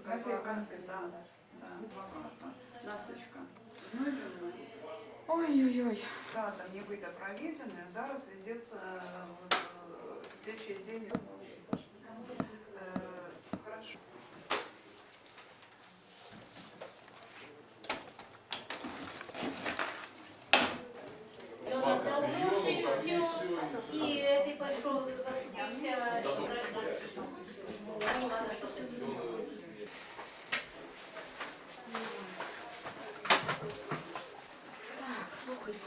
предлагати, да, багато. Ласточка. Ой-ой-ой. Дата нібито проведена, зараз ведеться слідчий день. Хорошо. І цей прийшов, заступився, нема за що це. Так, слухайте,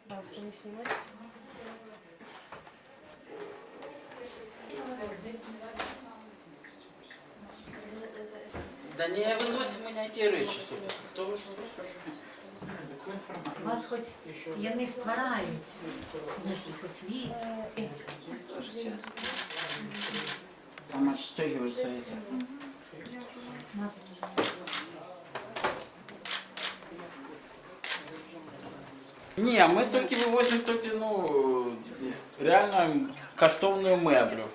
Пожалуйста, не снимайте. Да не выносим мы не те речі, сука. Хто ви? Вас хоч яни створають, які хоч вік. Там отстегиваются эти. Не, мы только вывозим только, ну, реально коштовную меблю.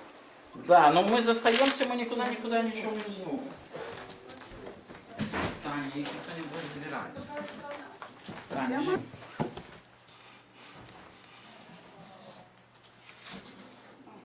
Да, но мы застаемся, мы никуда ничего не везем. Таня, их никто не будет забирать. Таня,